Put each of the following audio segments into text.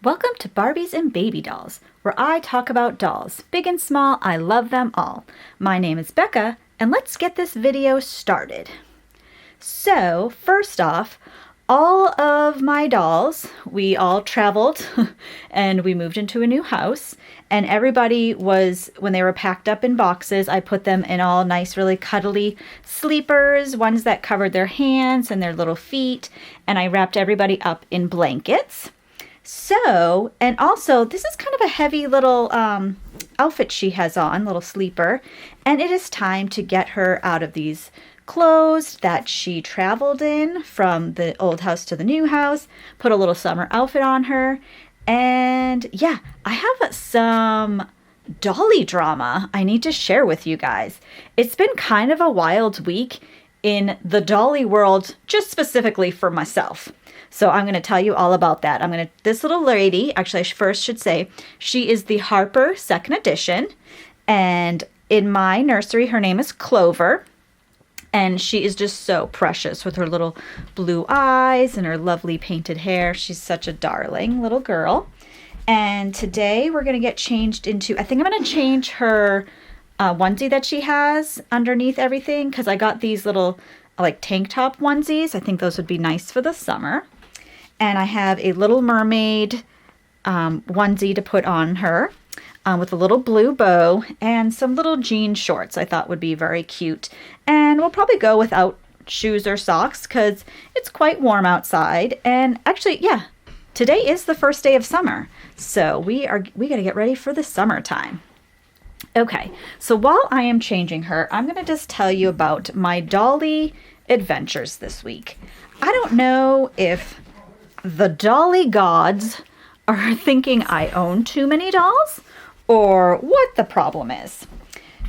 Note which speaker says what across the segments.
Speaker 1: Welcome to Barbies and Baby Dolls, where I talk about dolls. Big and small, I love them all. My name is Becca, and let's get this video started. So, first off, all of my dolls, we all traveled and we moved into a new house, and everybody was, when they were packed up in boxes, I put them in all nice, really cuddly sleepers, ones that covered their hands and their little feet, and I wrapped everybody up in blankets. So, and also, this is kind of a heavy little outfit she has on, little sleeper, and it is time to get her out of these clothes that she traveled in from the old house to the new house, put a little summer outfit on her, and yeah, I have some dolly drama I need to share with you guys. It's been kind of a wild week in the dolly world, just specifically for myself. So I'm going to tell you all about that. This little lady, actually I first should say, she is the Harper 2nd edition. And in my nursery, her name is Clover. And she is just so precious with her little blue eyes and her lovely painted hair. She's such a darling little girl. And today we're going to get changed into, I think I'm going to change her onesie that she has underneath everything. Because I got these little like tank top onesies. I think those would be nice for the summer. And I have a Little Mermaid onesie to put on her with a little blue bow and some little jean shorts I thought would be very cute. And we'll probably go without shoes or socks because it's quite warm outside. And actually, yeah, today is the first day of summer. So we got to get ready for the summertime. Okay, so while I am changing her, I'm going to just tell you about my dolly adventures this week. I don't know if the dolly gods are thinking I own too many dolls or what the problem is.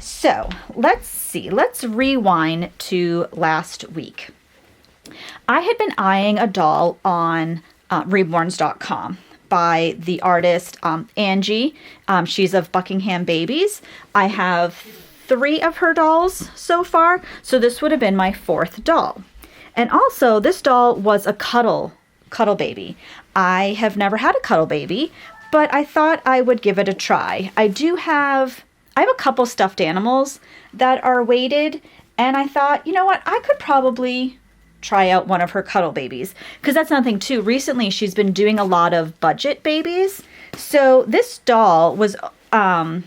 Speaker 1: So let's see. Let's rewind to last week. I had been eyeing a doll on reborns.com by the artist Angie. She's of Buckingham Babies. I have 3 of her dolls so far, so this would have been my 4th doll. And also, this doll was a cuddle baby. I have never had a cuddle baby, but I thought I would give it a try. I have a couple stuffed animals that are weighted, and I thought, you know what, I could probably try out one of her cuddle babies, because that's another thing too. Recently, she's been doing a lot of budget babies. So this doll was, I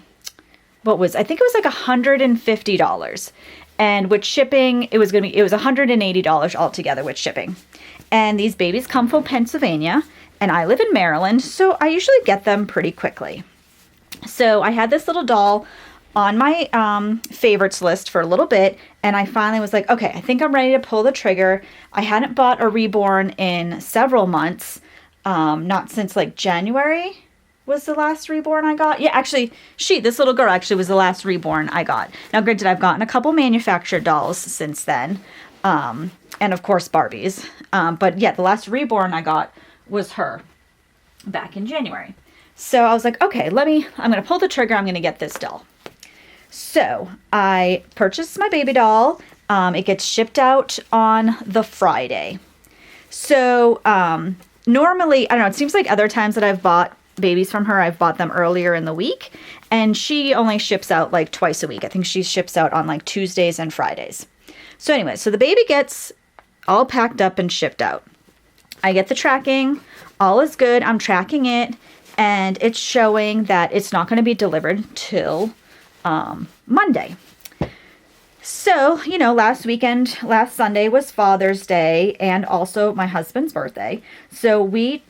Speaker 1: think it was like $150. And with shipping, it was $180 altogether with shipping. And these babies come from Pennsylvania, and I live in Maryland, so I usually get them pretty quickly. So I had this little doll on my favorites list for a little bit, and I finally was like, okay, I think I'm ready to pull the trigger. I hadn't bought a reborn in several months, not since like January was the last reborn I got. Yeah, actually, this little girl actually was the last reborn I got. Now, granted, I've gotten a couple manufactured dolls since then, and of course Barbies. But yeah, the last reborn I got was her back in January. So I was like, okay, I'm going to pull the trigger. I'm going to get this doll. So I purchased my baby doll. It gets shipped out on the Friday. So normally, I don't know, it seems like other times that I've bought babies from her, I've bought them earlier in the week, and she only ships out like twice a week. I think she ships out on like Tuesdays and Fridays. So anyway, so the baby gets all packed up and shipped out. I get the tracking, all is good, I'm tracking it, and it's showing that it's not going to be delivered till Monday. So, last Sunday was Father's Day and also my husband's birthday. So we,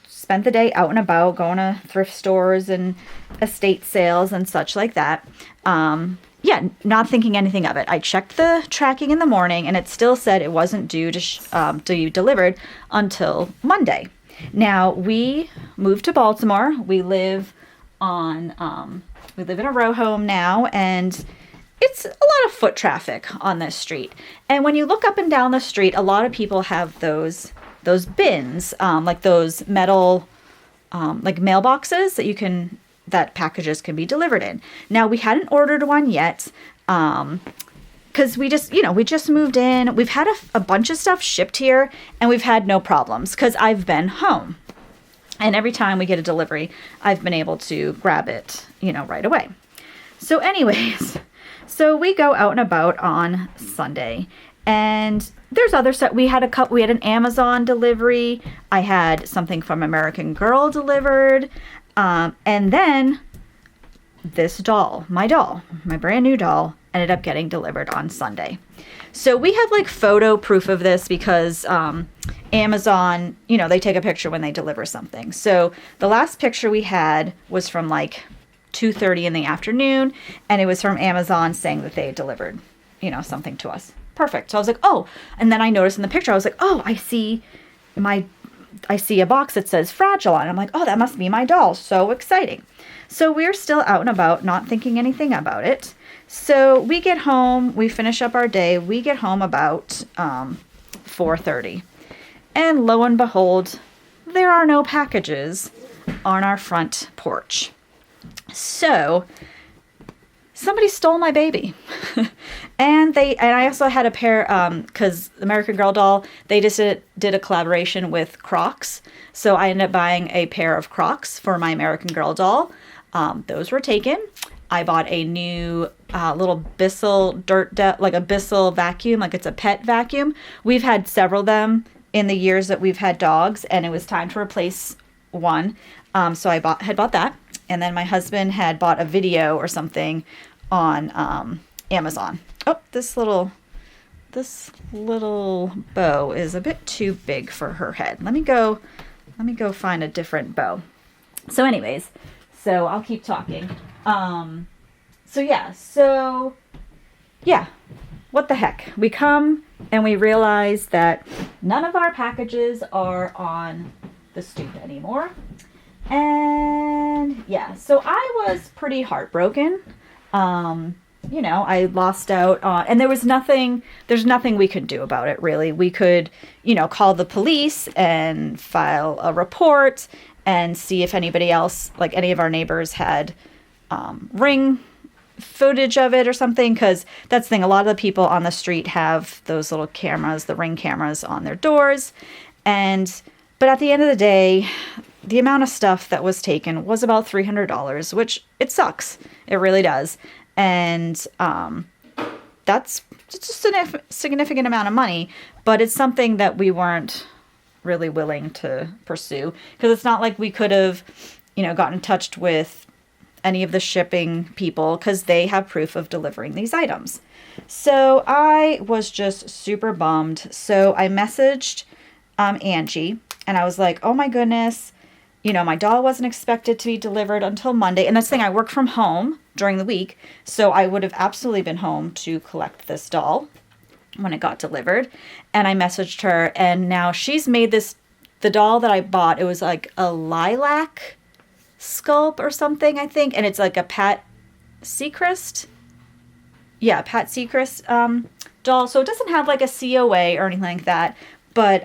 Speaker 1: spent the day out and about, going to thrift stores and estate sales and such like that. Not thinking anything of it. I checked the tracking in the morning, and it still said it wasn't due to be delivered until Monday. Now, we moved to Baltimore. We live in a row home now, and it's a lot of foot traffic on this street. And when you look up and down the street, a lot of people have those bins, like those metal, like mailboxes that packages can be delivered in. Now, we hadn't ordered one yet, because we just moved in. We've had a bunch of stuff shipped here, and we've had no problems because I've been home. And every time we get a delivery, I've been able to grab it, you know, right away. So anyways, so we go out and about on Sunday, and there's other stuff. We had an Amazon delivery. I had something from American Girl delivered. And then this doll, my brand new doll, ended up getting delivered on Sunday. So we have like photo proof of this because Amazon, you know, they take a picture when they deliver something. So the last picture we had was from like 2:30 in the afternoon, and it was from Amazon saying that they had delivered, you know, something to us. Perfect. So I was like, oh, and then I noticed in the picture, I was like, oh, I see a box that says fragile on it. I'm like, oh, that must be my doll. So exciting. So we're still out and about, not thinking anything about it. So we get home, we finish up our day. We get home about 4:30. And lo and behold, there are no packages on our front porch. So somebody stole my baby. And I also had a pair, because American Girl doll, they just did a collaboration with Crocs. So I ended up buying a pair of Crocs for my American Girl doll. Those were taken. I bought a new little Bissell like a Bissell vacuum, like it's a pet vacuum. We've had several of them in the years that we've had dogs, and it was time to replace one. So I had bought that. And then my husband had bought a video or something on Amazon. Oh, this little bow is a bit too big for her head. Let me go find a different bow. So anyways, so I'll keep talking. So yeah, what the heck? We come and we realize that none of our packages are on the stoop anymore. And yeah, so I was pretty heartbroken. You know, I lost out on, and there's nothing we could do about it, really. We could, you know, call the police and file a report and see if anybody else, like any of our neighbors, had ring footage of it or something, because that's the thing. A lot of the people on the street have those little cameras, the Ring cameras on their doors. But at the end of the day, the amount of stuff that was taken was about $300, which it sucks. It really does. And that's just a significant amount of money, but it's something that we weren't really willing to pursue, because it's not like we could have, you know, gotten in touch with any of the shipping people, because they have proof of delivering these items. So I was just super bummed. So I messaged Angie, and I was like, oh my goodness, you know, my doll wasn't expected to be delivered until Monday. And that's the thing, I work from home during the week, so I would have absolutely been home to collect this doll when it got delivered. And I messaged her, and now she's made the doll that I bought, it was like a lilac sculpt or something, I think, and it's like a Pat Seacrest doll. So it doesn't have like a COA or anything like that, but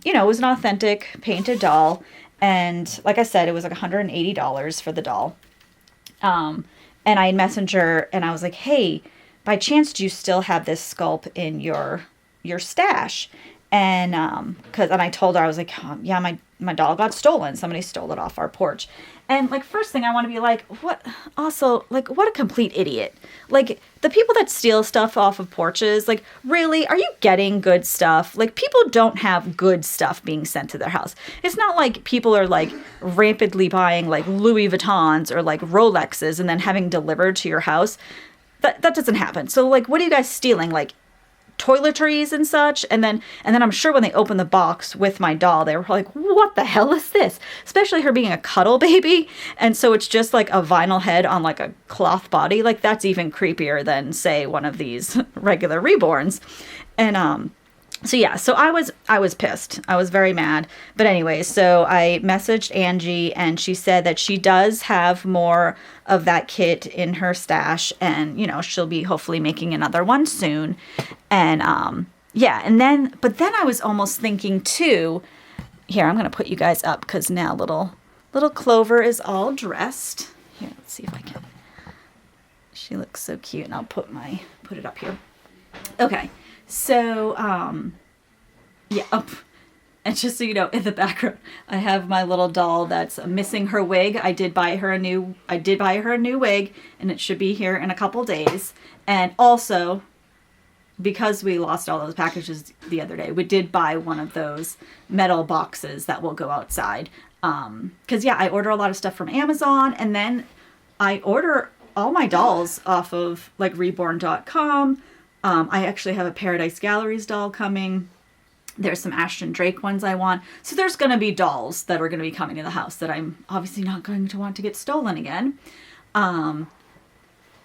Speaker 1: you know, it was an authentic painted doll. And like I said, it was like $180 for the doll. And I messaged her and I was like, hey, by chance, do you still have this sculpt in your stash? And I told her, I was like, yeah, my doll got stolen. Somebody stole it off our porch. And like, first thing I want to be like, what a complete idiot. Like, the people that steal stuff off of porches, like, really, are you getting good stuff? Like, people don't have good stuff being sent to their house. It's not like people are like rampantly buying like Louis Vuittons or like Rolexes and then having delivered to your house. That doesn't happen. So like, what are you guys stealing? Like toiletries and such? And then I'm sure when they opened the box with my doll, they were like, what the hell is this? Especially her being a cuddle baby. And so it's just like a vinyl head on like a cloth body. Like, that's even creepier than, say, one of these regular reborns. And so yeah, so I was pissed. I was very mad. But anyway, so I messaged Angie, and she said that she does have more of that kit in her stash, and you know, she'll be hopefully making another one soon. And yeah, but then I was almost thinking too, here, I'm gonna put you guys up because now little Clover is all dressed. Here, let's see if I can. She looks so cute, and I'll put it up here. Okay. So, yeah, And just so you know, in the background, I have my little doll that's missing her wig. I did buy her a new wig, and it should be here in a couple days. And also, because we lost all those packages the other day, we did buy one of those metal boxes that will go outside. Because, yeah, I order a lot of stuff from Amazon, and then I order all my dolls off of, like, reborn.com. I actually have a Paradise Galleries doll coming. There's some Ashton Drake ones I want. So there's going to be dolls that are going to be coming to the house that I'm obviously not going to want to get stolen again.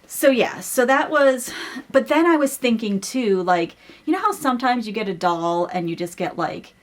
Speaker 1: So yeah, so that was, but then I was thinking too, like, you know how sometimes you get a doll and you just get like,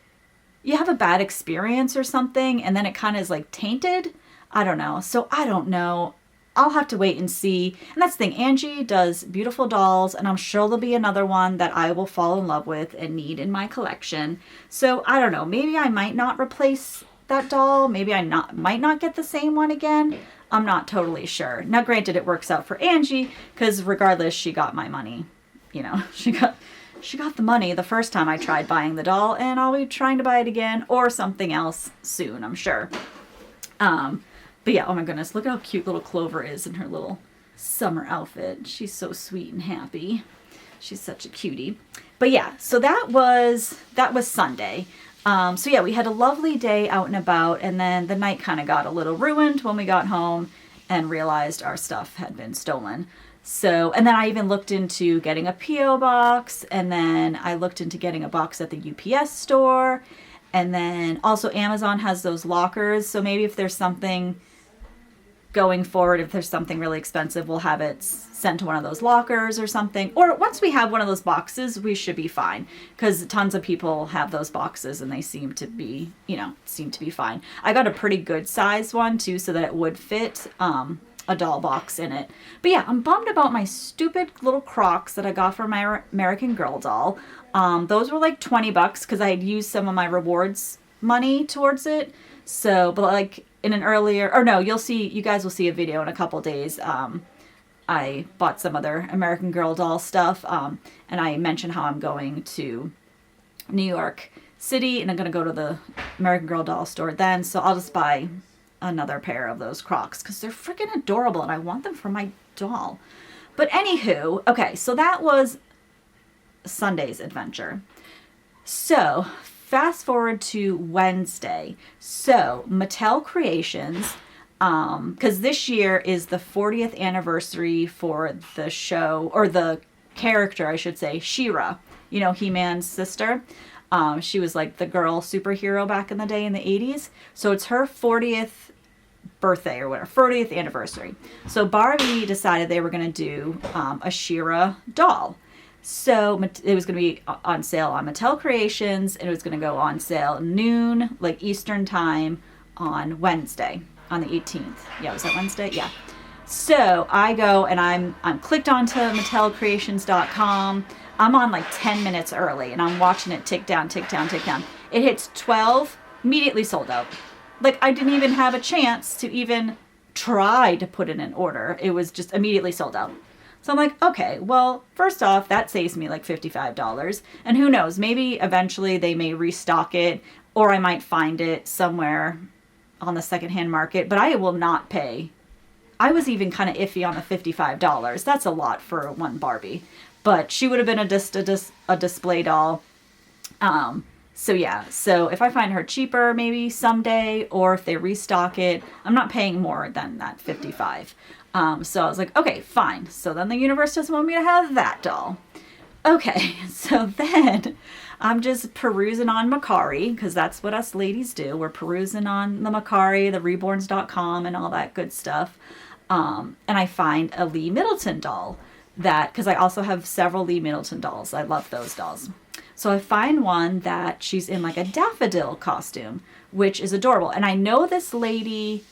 Speaker 1: you have a bad experience or something and then it kind of is like tainted? I don't know. So I don't know. I'll have to wait and see. And that's the thing, Angie does beautiful dolls, and I'm sure there'll be another one that I will fall in love with and need in my collection. So I don't know, maybe I might not replace that doll. Maybe I might not get the same one again. I'm not totally sure. Now, granted, it works out for Angie, because regardless, she got my money. You know, she got the money the first time I tried buying the doll, and I'll be trying to buy it again or something else soon, I'm sure. But yeah, oh my goodness, look how cute little Clover is in her little summer outfit. She's so sweet and happy. She's such a cutie. But yeah, so that was Sunday. So yeah, we had a lovely day out and about, and then the night kind of got a little ruined when we got home and realized our stuff had been stolen. So, and then I even looked into getting a P.O. box, and then I looked into getting a box at the UPS store, and then also Amazon has those lockers, so maybe if there's something going forward, if there's something really expensive, we'll have it sent to one of those lockers or something. Or once we have one of those boxes, we should be fine, because tons of people have those boxes and they seem to be fine. I got a pretty good size one too, so that it would fit a doll box in it. But yeah, I'm bummed about my stupid little Crocs that I got for my American Girl doll. Those were like $20 because I had used some of my rewards money towards it. So, but like in an earlier, or no, you guys will see a video in a couple days. I bought some other American Girl doll stuff, and I mentioned how I'm going to New York City, and I'm going to go to the American Girl doll store then, so I'll just buy another pair of those Crocs, because they're freaking adorable, and I want them for my doll. But anywho, okay, so that was Sunday's adventure. So, fast forward to Wednesday. So, Mattel Creations, because this year is the 40th anniversary for the show, or the character, I should say, She-Ra. You know, He-Man's sister. She was like the girl superhero back in the day in the 80s. So it's her 40th birthday or whatever, 40th anniversary. So Barbie decided they were going to do a She-Ra doll. So it was going to be on sale on Mattel Creations, and it was going to go on sale noon, like Eastern time, on Wednesday, on the 18th. Yeah, was that Wednesday? Yeah. So I go and I'm clicked onto MattelCreations.com. I'm on like 10 minutes early, and I'm watching it tick down, tick down, tick down. It hits 12, immediately sold out. Like, I didn't even have a chance to even try to put in an order. It was just immediately sold out. So I'm like, okay, well, first off, that saves me like $55. And who knows, maybe eventually they may restock it, or I might find it somewhere on the secondhand market, but I will not pay. I was even kind of iffy on the $55. That's a lot for one Barbie. But she would have been a display doll. So yeah, so if I find her cheaper maybe someday, or if they restock it, I'm not paying more than that $55. So I was like, okay, fine. So then the universe doesn't want me to have that doll. Okay, so then I'm just perusing on Mercari, because that's what us ladies do. We're perusing on the Mercari, the reborns.com, and all that good stuff. And I find a Lee Middleton doll. That, because I also have several Lee Middleton dolls. I love those dolls. So I find one that she's in like a daffodil costume, which is adorable. And I know this lady,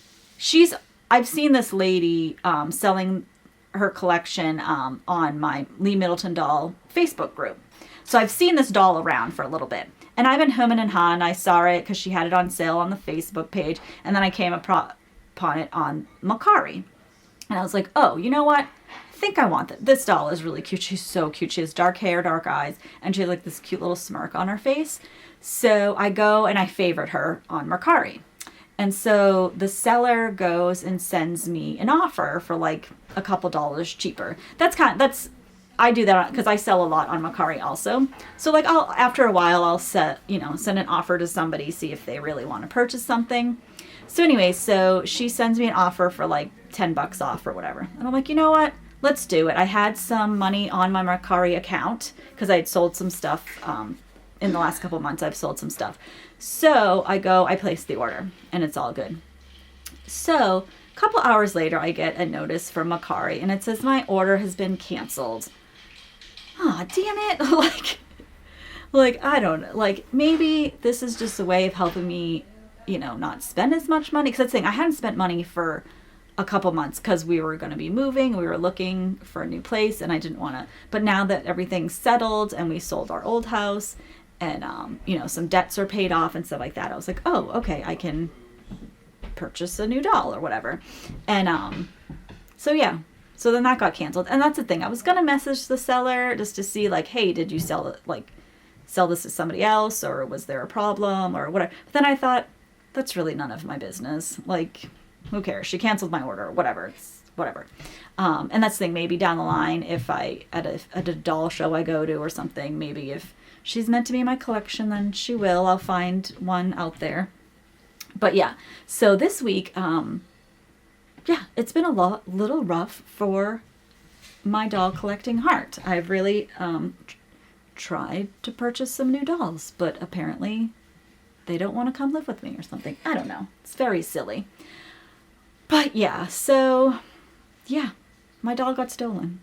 Speaker 1: I've seen this lady selling her collection on my Lee Middleton doll Facebook group. So I've seen this doll around for a little bit. And I've been humming and hawing. I saw it because she had it on sale on the Facebook page. And then I came upon it on Mercari. And I was like, oh, you know what? think I want this doll is really cute. She's so cute. She has dark hair, dark eyes, and she has like this cute little smirk on her face. So I go and I favorite her on Mercari. And so the seller goes and sends me an offer for like a couple dollars cheaper. I do that because I sell a lot on Mercari also. So like after a while I'll send an offer to somebody, see if they really want to purchase something. So anyway, so she sends me an offer for like $10 off or whatever. And I'm like, you know what? Let's do it. I had some money on my Mercari account because I had sold some stuff in the last couple of months. I've sold some stuff. So I place the order and it's all good. So a couple hours later, I get a notice from Mercari and it says my order has been canceled. Oh, damn it. like, I don't know. Like, maybe this is just a way of helping me, not spend as much money. Because that's the thing, I hadn't spent money for a couple months because we were going to be moving. We were looking for a new place and I didn't want to. But now that everything's settled and we sold our old house and, some debts are paid off and stuff like that, I was like, oh, okay, I can purchase a new doll or whatever. And so, yeah. So then that got canceled. And that's the thing. I was going to message the seller just to see like, hey, did you sell this to somebody else or was there a problem or whatever. But then I thought, that's really none of my business. Like, who cares? She canceled my order, whatever. It's whatever. And that's the thing. Maybe down the line, if at a doll show I go to or something, maybe if she's meant to be in my collection, then she will. I'll find one out there. But yeah, so this week, it's been a little rough for my doll collecting heart. I've really tried to purchase some new dolls, but apparently they don't want to come live with me or something. I don't know. It's very silly. But yeah, so yeah, my doll got stolen.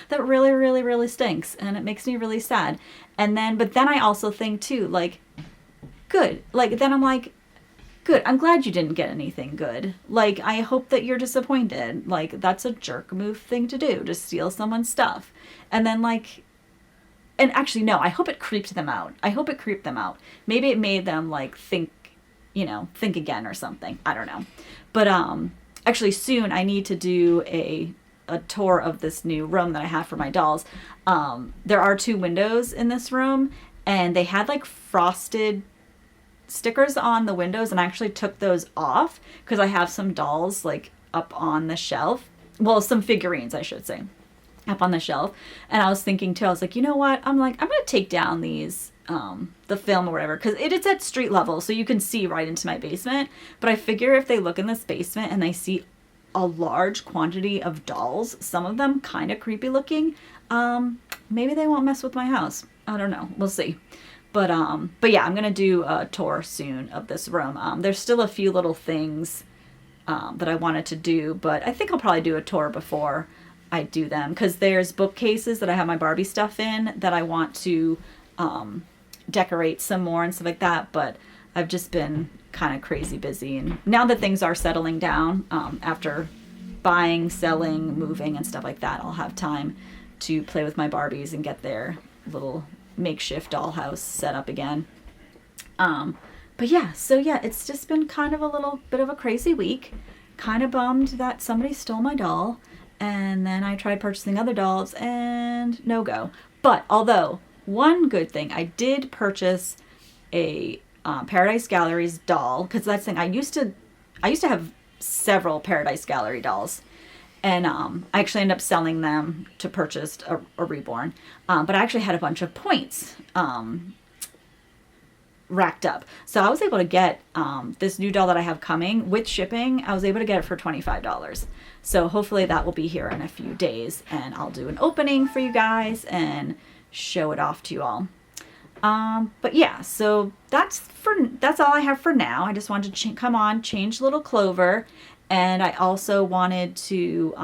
Speaker 1: That really, really, really stinks. And it makes me really sad. But then I also think too, like, good. Like, then I'm like, good. I'm glad you didn't get anything good. Like, I hope that you're disappointed. Like, that's a jerk move thing to do, to steal someone's stuff. And then and actually, no, I hope it creeped them out. Maybe it made them like think again or something. I don't know. But actually soon I need to do a tour of this new room that I have for my dolls. There are 2 windows in this room and they had like frosted stickers on the windows and I actually took those off because I have some dolls like up on the shelf. Well, some figurines, I should say, up on the shelf. And I was thinking too, I was like, you know what? I'm going to take down these, the film or whatever, because it's at street level, so you can see right into my basement. But I figure if they look in this basement and they see a large quantity of dolls, some of them kind of creepy looking, maybe they won't mess with my house. I don't know. We'll see. But yeah, I'm going to do a tour soon of this room. There's still a few little things that I wanted to do, but I think I'll probably do a tour before I do them, because there's bookcases that I have my Barbie stuff in that I want to decorate some more and stuff like that, but I've just been kind of crazy busy, and now that things are settling down, after buying, selling, moving and stuff like that, I'll have time to play with my Barbies and get their little makeshift dollhouse set up again. But yeah, so yeah, it's just been kind of a little bit of a crazy week. Kind of bummed that somebody stole my doll, and then I tried purchasing other dolls and no go. But although one good thing, I did purchase a Paradise Gallery's doll, because that's the thing, I used to have several Paradise Gallery dolls, and I actually ended up selling them to purchase a reborn, but I actually had a bunch of points racked up, so I was able to get this new doll that I have coming with shipping. I was able to get it for $25, so hopefully that will be here in a few days, and I'll do an opening for you guys and show it off to you all. But yeah, so that's all I have for now. I just wanted to change little Clover, and I also wanted to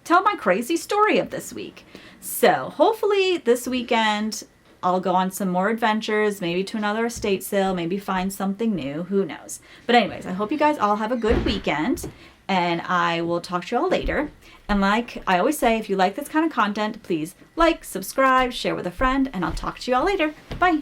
Speaker 1: tell my crazy story of this week. So hopefully this weekend I'll go on some more adventures, maybe to another estate sale, maybe find something new, who knows. But anyways, I hope you guys all have a good weekend, and I will talk to you all later. And like I always say, if you like this kind of content, please like, subscribe, share with a friend, and I'll talk to you all later. Bye.